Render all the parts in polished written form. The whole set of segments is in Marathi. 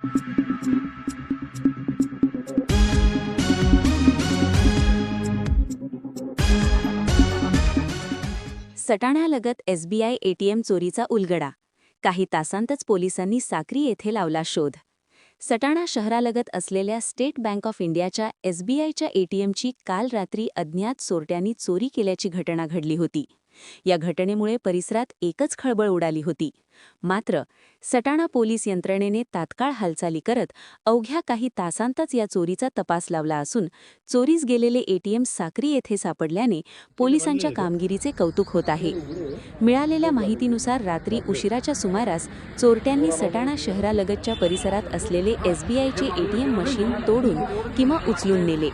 सटाण्यालगत एसबीआय एटीएम चोरीचा उलगडा. काही तासांतच पोलिसांनी साक्री येथे लावला शोध. सटाणा शहरालगत असलेल्या स्टेट बँक ऑफ इंडियाच्या एसबीआयच्या एटीएमची काल रात्री अज्ञात चोरट्यांनी चोरी केल्याची घटना घडली होती. या घटनेमुळे परिसरात एकच खळबळ उडाली होती. मात्र सटाणा पोलीस यंत्रणेने तात्काळ हालचाली करत अवघ्या काही तासांतच या चोरीचा तपास लावला असून चोरीस गेलेले एटीएम साक्री येथे सापडल्याने पोलिसांच्या कामगिरीचे कौतुक होत आहे. मिळालेल्या माहितीनुसार रात्री उशिराच्या सुमारास चोरट्यांनी सटाणा शहरालगतच्या परिसरात असलेले एसबीआयचे एटीएम मशीन तोडून किंवा उचलून नेले.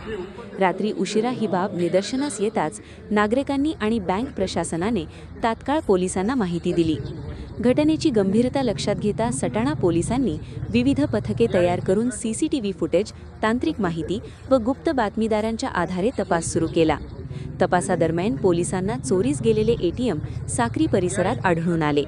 रात्री उशिरा ही बाब निदर्शनास येताच नागरिकांनी आणि बँक प्रशासनाने तात्काळ पोलिसांना माहिती दिली. घटनेची गंभीरता लक्षात घेता सटाणा पोलिसांनी विविध पथके तयार करून सीसीटीव्ही फुटेज, तांत्रिक माहिती व गुप्त बातमीदारांच्या आधारे तपास सुरू केला. तपासादरम्यान पोलिसांना चोरीस गेलेले एटीएम साक्री परिसरात आढळून आले.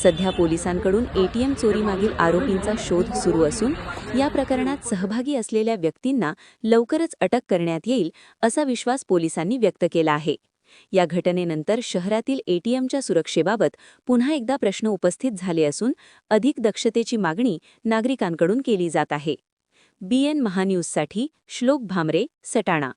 सध्या पोलिसांकडून एटीएम चोरीमागील आरोपींचा शोध सुरू असून या प्रकरणात सहभागी असलेल्या व्यक्तींना लवकरच अटक करण्यात येईल असा विश्वास पोलिसांनी व्यक्त केला आहे. या घटनेनंतर शहरातील एटीएमच्या सुरक्षेबाबत पुन्हा एकदा प्रश्न उपस्थित झाले असून अधिक दक्षतेची मागणी नागरिकांकडून केली जात आहे. BN महान्यूजसाठी श्लोक भामरे, सटाणा.